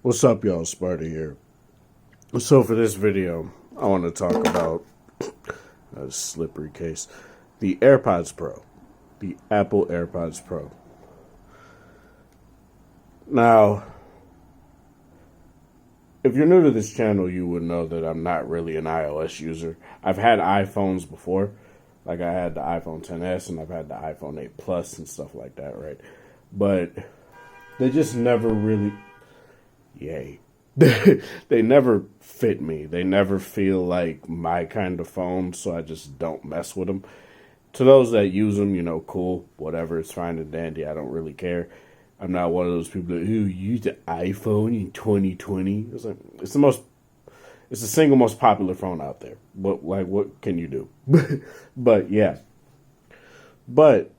What's up, y'all? Sparta here. So for this video, I want to talk about a slippery case. The AirPods Pro. The Apple AirPods Pro. Now, if you're new to this channel, you would know that I'm not really an iOS user. I've had iPhones before. Like I had the iPhone XS and I've had the iPhone 8 Plus and stuff like that, right? But they just never really... Yay. They never fit me. They never feel like my kind of phone, so I just don't mess with them. To those that use them, cool, whatever, it's fine and dandy. I don't really care. I'm not one of those people that who use the iPhone in 2020. It's the single most popular phone out there. What can you do? But yeah. But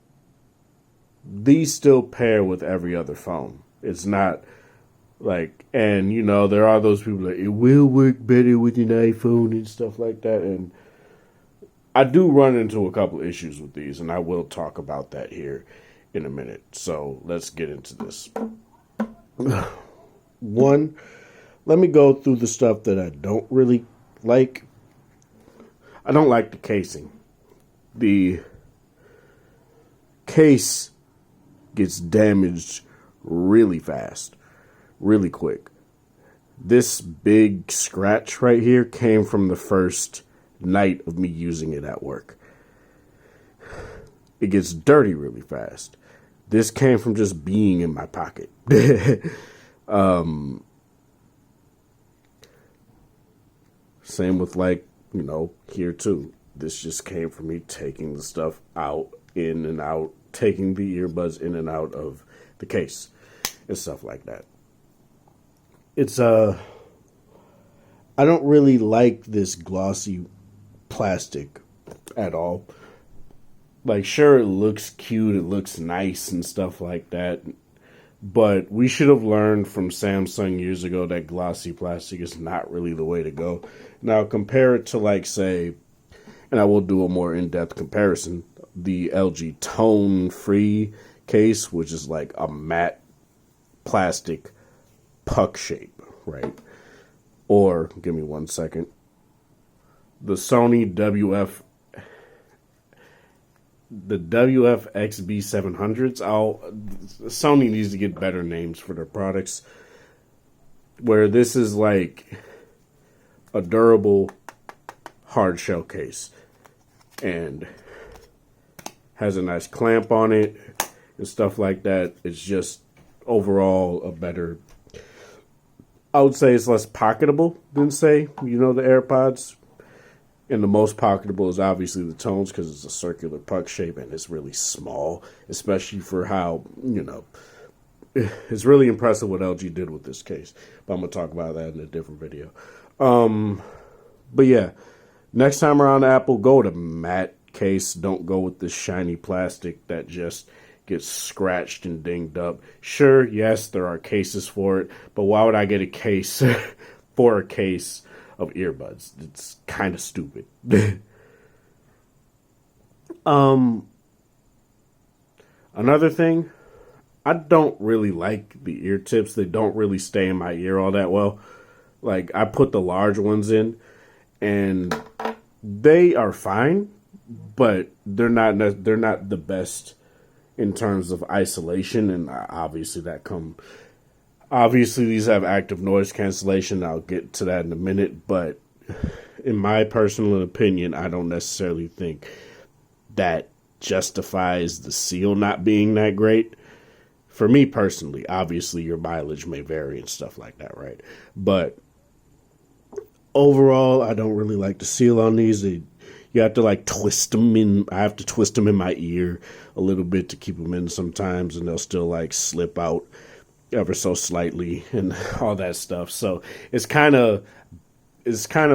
these still pair with every other phone. It's not and there are those people that it will work better with an iPhone and stuff like that. And I do run into a couple issues with these, and I will talk about that here in a minute. So let's get into this. One, let me go through the stuff that I don't really like. I don't like the casing. The case gets damaged really fast, really quick. This big scratch right here came from the first night of me using it at work. It gets dirty really fast. This came from just being in my pocket. Same with here too. This just came from me taking the stuff out, in and out, taking the earbuds in and out of the case and stuff like that. It's I don't really like this glossy plastic at all. Sure, it looks cute, it looks nice and stuff like that, but we should have learned from Samsung years ago that glossy plastic is not really the way to go. Now compare it to say, and I will do a more in-depth comparison, the LG tone-free case, which is like a matte plastic puck shape, right? Or, give me 1 second, the Sony the WF-XB700s. Sony needs to get better names for their products, where this is like a durable hard shell case and has a nice clamp on it and stuff like that. It's just overall a better, I would say it's less pocketable than, say, the AirPods. And the most pocketable is obviously the tones, because it's a circular puck shape and it's really small, especially for how, it's really impressive what LG did with this case. But I'm going to talk about that in a different video. But yeah, next time around Apple, go with a matte case. Don't go with this shiny plastic that just gets scratched and dinged up. Sure, yes, there are cases for it, but why would I get a case for a case of earbuds? It's kind of stupid. Another thing, I don't really like the ear tips. They don't really stay in my ear all that well. I put the large ones in, and they are fine, but they're not the best in terms of isolation, and obviously these have active noise cancellation. I'll get to that in a minute, but in my personal opinion, I don't necessarily think that justifies the seal not being that great. For me personally, obviously your mileage may vary and stuff like that, right? But overall, I don't really like the seal on these. You have to twist them in. I have to twist them in my ear a little bit to keep them in sometimes, and they'll still slip out ever so slightly and all that stuff. So it's kind of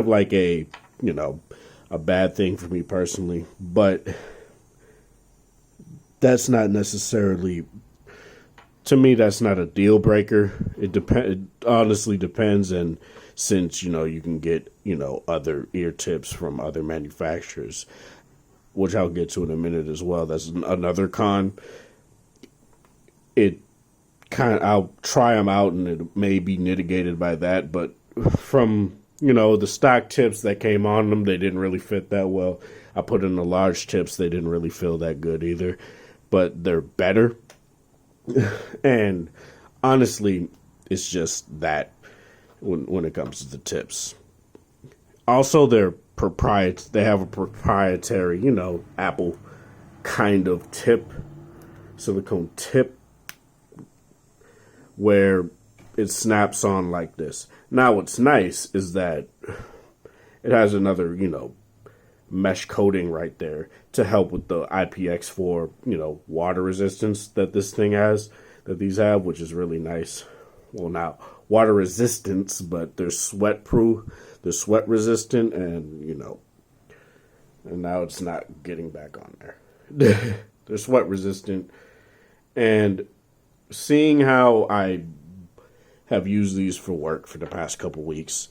like a bad thing for me personally, but that's not necessarily, to me, that's not a deal breaker. It honestly depends, and since you can get other ear tips from other manufacturers, which I'll get to in a minute as well. That's another con. It I'll try them out, and it may be mitigated by that. But from the stock tips that came on them, they didn't really fit that well. I put in the large tips, they didn't really feel that good either. But they're better, and honestly, it's just that when it comes to the tips. Also, they're They have a proprietary, Apple kind of tip, silicone tip, where it snaps on like this. Now, what's nice is that it has another, mesh coating right there to help with the IPX4, water resistance that these have, which is really nice. Well, now, water resistance, but they're sweat proof, they're sweat resistant, and, and now it's not getting back on there. They're sweat resistant, and seeing how I have used these for work for the past couple weeks,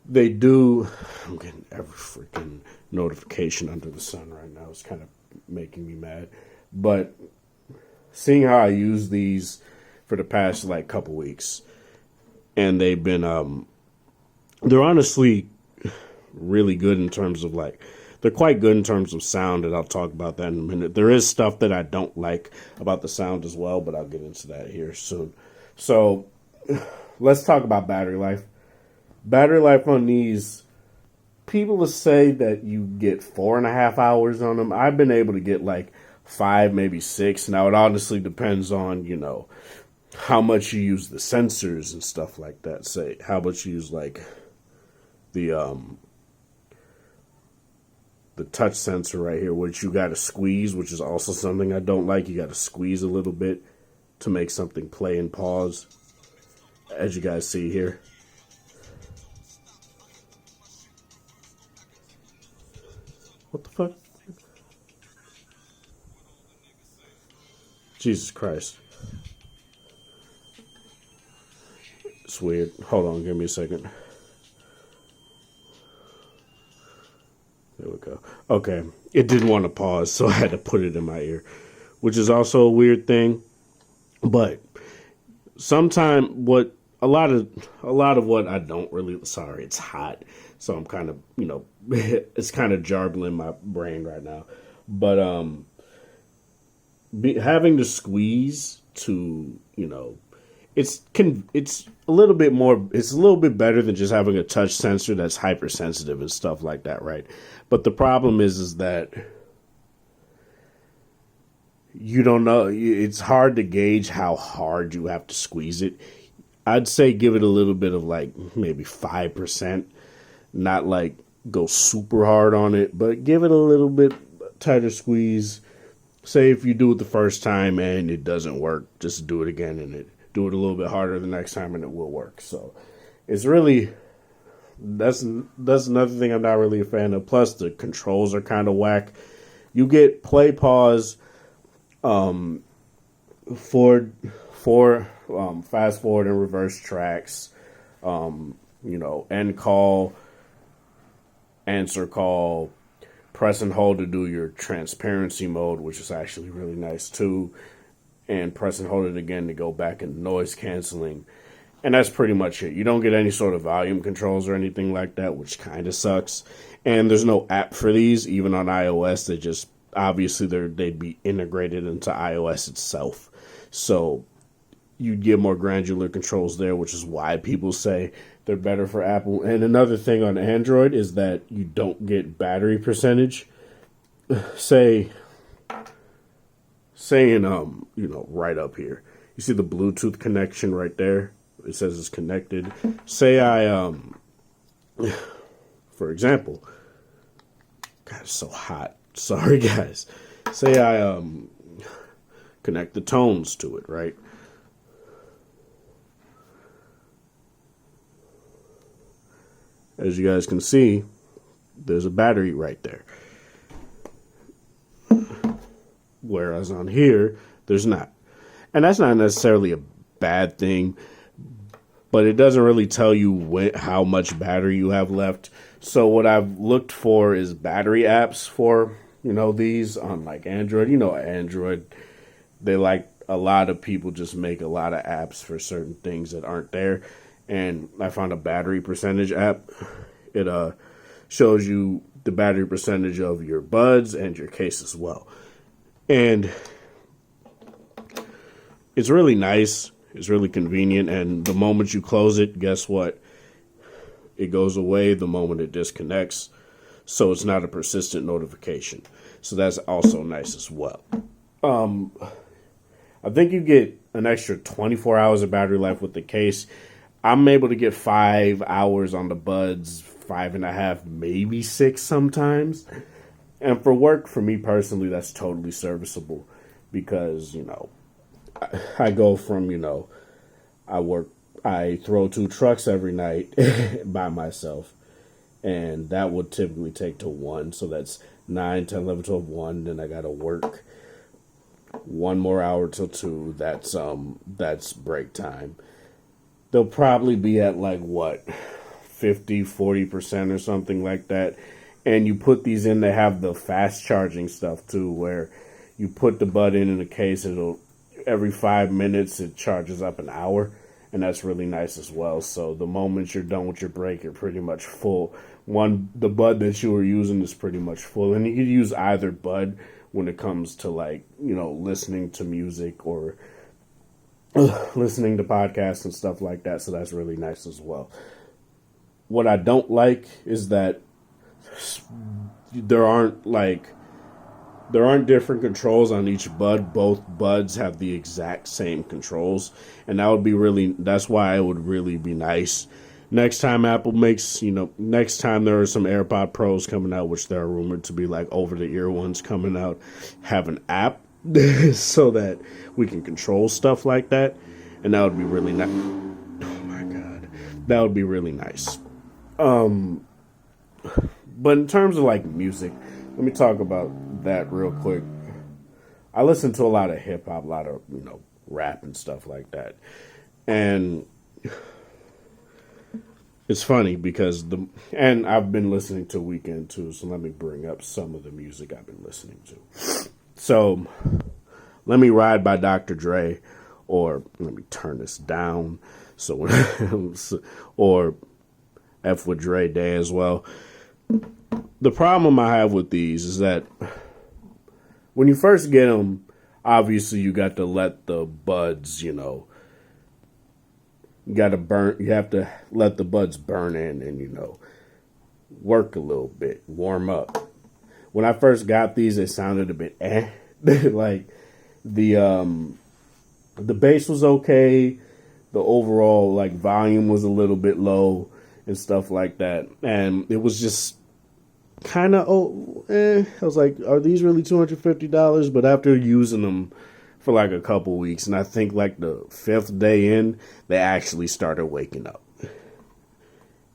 I'm getting every freaking notification under the sun right now. It's kind of making me mad. But seeing how I use these for the past couple weeks, and they've been they're honestly really good in terms of they're quite good in terms of sound, and I'll talk about that in a minute. There is stuff that I don't like about the sound as well, but I'll get into that here soon. So let's talk about battery life. Battery life on these, people will say that you get 4.5 hours on them. I've been able to get 5, maybe 6. Now, it honestly depends on, how much you use the sensors and stuff like that. Say, how much you use, the touch sensor right here, which you got to squeeze, which is also something I don't like. You got to squeeze a little bit to make something play and pause, as you guys see here. What the fuck? Jesus Christ. It's weird. Hold on, give me a second. There we go. Okay. It didn't want to pause, so I had to put it in my ear, which is also a weird thing. But sometimes a lot of what I don't really, sorry, it's hot. So I'm kind of, it's kind of jarbling my brain right now. But having to squeeze to, it's a little bit more, it's a little bit better than just having a touch sensor that's hypersensitive and stuff like that, right? But the problem is that you don't know, it's hard to gauge how hard you have to squeeze it. I'd say give it a little bit of maybe 5%, not go super hard on it, but give it a little bit tighter squeeze. Say if you do it the first time and it doesn't work, just do it again and do it a little bit harder the next time and it will work. So it's really, that's another thing I'm not really a fan of. Plus the controls are kind of whack. You get play, pause, fast forward and reverse tracks, end call, answer call, press and hold to do your transparency mode, which is actually really nice too, and press and hold it again to go back into noise canceling. And that's pretty much it. You don't get any sort of volume controls or anything like that, which kind of sucks. And there's no app for these, even on iOS. They just, obviously, they'd be integrated into iOS itself. So you get more granular controls there, which is why people say they're better for Apple. And another thing on Android is that you don't get battery percentage. Saying, right up here. You see the Bluetooth connection right there? It says it's connected. Say for example, God, it's so hot. Sorry, guys. Say I connect the tones to it, right? As you guys can see, there's a battery right there. Whereas on here, there's not. And that's not necessarily a bad thing, but it doesn't really tell you how much battery you have left. So what I've looked for is battery apps for, these on Android. Android, they like a lot of people just make a lot of apps for certain things that aren't there. And I found a battery percentage app. It shows you the battery percentage of your buds and your case as well. And it's really nice. It's really convenient. And the moment you close it, guess what? It goes away the moment it disconnects. So it's not a persistent notification. So that's also nice as well. I think you get an extra 24 hours of battery life with the case. I'm able to get 5 hours on the buds, 5.5, maybe 6 sometimes. And for work, for me personally, that's totally serviceable because, I go from, I throw 2 trucks every night by myself. And that would typically take to 1. So that's 9, 10, 11, 12, 1. Then I got to work 1 more hour till 2. That's break time. They'll probably be at 50, 40% or something like that. And you put these in, they have the fast charging stuff too, where you put the bud in the case, every 5 minutes it charges up an hour. And that's really nice as well. So the moment you're done with your break, you're pretty much full. The bud that you were using is pretty much full. And you can use either bud when it comes to listening to music or listening to podcasts and stuff like that. So that's really nice as well. What I don't like is that there aren't different controls on each bud. Both buds have the exact same controls. And that's why it would really be nice. Next time Apple next time there are some AirPod Pros coming out, which there are rumored to be over-the-ear ones coming out, have an app so that we can control stuff like that. And that would be really nice. Oh my God. That would be really nice. But in terms of music, let me talk about that real quick. I listen to a lot of hip hop, a lot of, rap and stuff like that. And it's funny because and I've been listening to Weeknd too, so let me bring up some of the music I've been listening to. So, Let Me Ride by Dr. Dre, or let me turn this down, or F with Dre Day as well. The problem I have with these is that when you first get them, obviously you got to let the buds, you have to let the buds burn in and, work a little bit, warm up. When I first got these, they sounded a bit the bass was okay. The overall volume was a little bit low and stuff like that. And it was just kind of, I was like, are these really $250? But after using them for a couple weeks, and I think the 5th day in, they actually started waking up.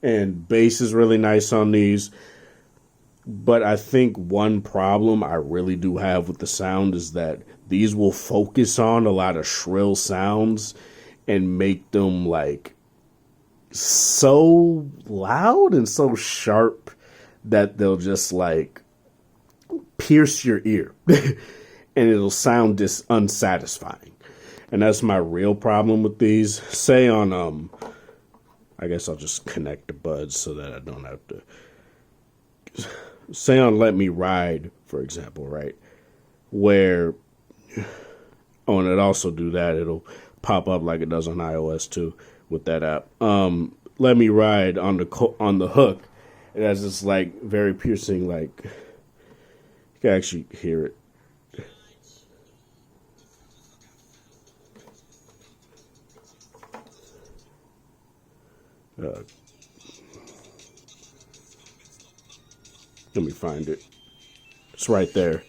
And bass is really nice on these. But I think one problem I really do have with the sound is that these will focus on a lot of shrill sounds and make them so loud and so sharp that they'll just pierce your ear and it'll sound unsatisfying. And that's my real problem with these. Say on, I guess I'll just connect the buds so that I don't have to. Say on Let Me Ride, for example, right? Where, and it also do that. It'll pop up like it does on iOS too with that app. Let Me Ride on the hook. It has this very piercing, you can actually hear it. Let me find it. It's right there.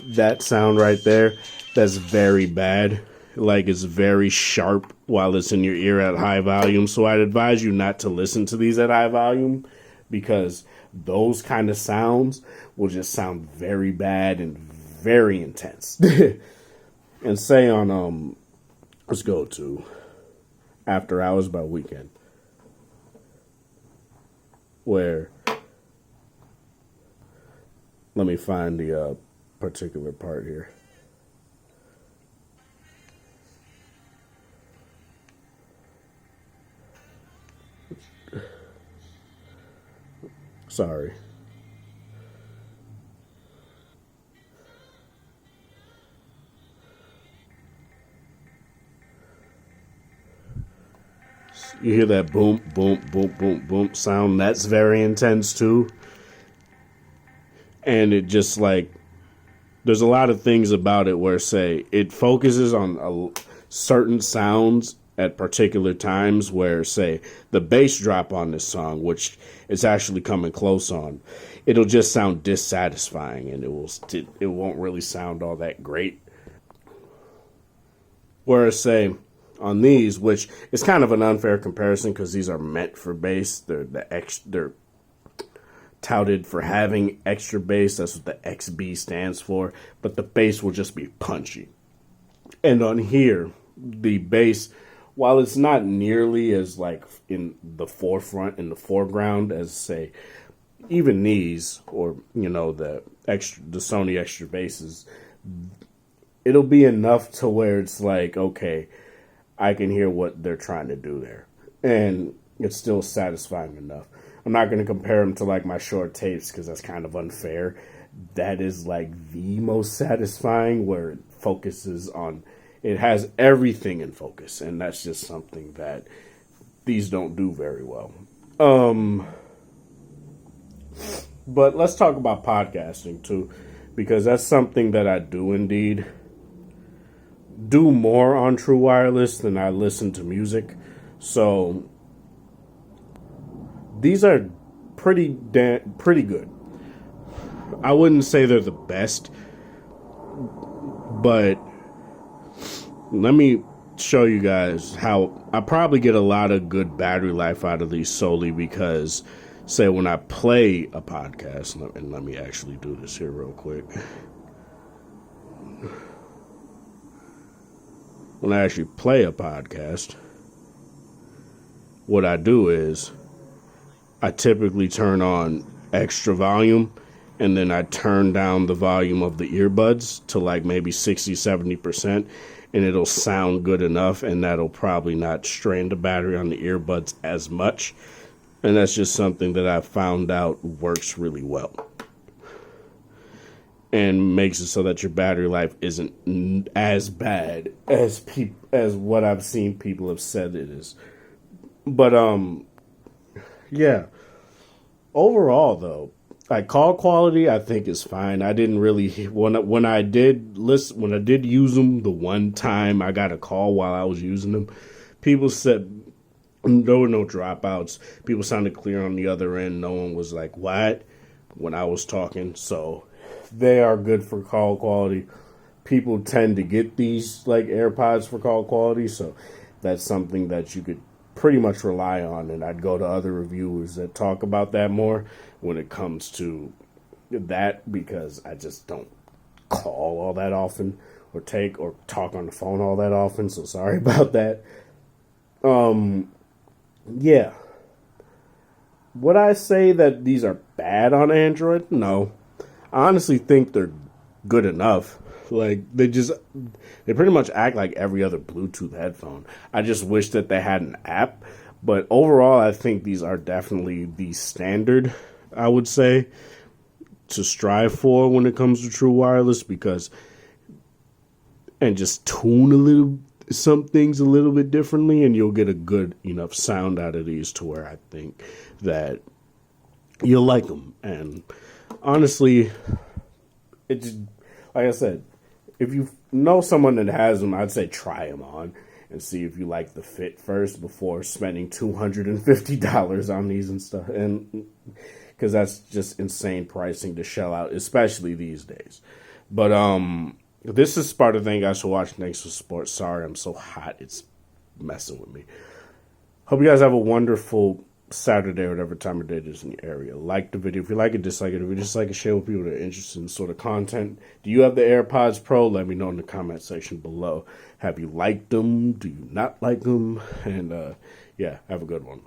That sound right there, that's very bad. It's very sharp while it's in your ear at high volume. So I'd advise you not to listen to these at high volume because those kind of sounds will just sound very bad and very intense. And say on, let's go to After Hours by Weeknd, where, let me find the particular part here. Sorry. You hear that boom, boom, boom, boom, boom sound? That's very intense too. And it just like, there's a lot of things about it where, say, it focuses on certain sounds at particular times where, say, the bass drop on this song, which it's actually coming close on, it'll just sound dissatisfying and it won't really sound all that great. Whereas, say, on these, which is kind of an unfair comparison because these are meant for bass, they're touted for having extra bass. That's what the XB stands for. But the bass will just be punchy. And on here, the bass, while it's not nearly as like in the forefront, in the foreground as say even these or the Sony extra basses, it'll be enough to where it's like, okay, I can hear what they're trying to do there, and it's still satisfying enough. I'm not going to compare them to like my short tapes because that's kind of unfair. That is like the most satisfying, where it focuses on, it has everything in focus, and that's just something that these don't do very well. But let's talk about podcasting too, because that's something that I do indeed do more on True Wireless than I listen to music. So these are pretty good. I wouldn't say they're the best, but let me show you guys how I probably get a lot of good battery life out of these solely because, say, when I play a podcast, and let me actually do this here real quick. When I actually play a podcast, what I do is I typically turn on extra volume, and then I turn down the volume of the earbuds to like maybe 60-70%, and it'll sound good enough, and that'll probably not strain the battery on the earbuds as much. And that's just something that I found out works really well and makes it so that your battery life isn't as bad as what I've seen people have said it is. But yeah. Overall, though, like call quality, I think is fine. I didn't really when I did use them the one time I got a call while I was using them, people said there were no dropouts. People sounded clear on the other end. No one was like, "What?" when I was talking. So they are good for call quality. People tend to get these like AirPods for call quality, so that's something that you could pretty much rely on, and I'd go to other reviewers that talk about that more when it comes to that, because I just don't call all that often or talk on the phone all that often, so sorry about that. Yeah. Would I say that these are bad on Android? No. I honestly think they're good enough. Like, they pretty much act like every other Bluetooth headphone. I just wish that they had an app. But overall, I think these are definitely the standard, I would say, to strive for when it comes to True Wireless, and just tune some things a little bit differently, and you'll get a good enough sound out of these to where I think that you'll like them. And honestly, it just, like I said, if you know someone that has them, I'd say try them on and see if you like the fit first before spending $250 on these and stuff. And because that's just insane pricing to shell out, especially these days. But this is Sparta. Thank you guys for watching. Thanks for support. Sorry, I'm so hot. It's messing with me. Hope you guys have a wonderful Saturday or whatever time of day it is in your area. Like the video. If you like it, dislike it. If you dislike it, share with people that are interested in sort of content. Do you have the AirPods Pro? Let me know in the comment section below. Have you liked them? Do you not like them? And yeah, have a good one.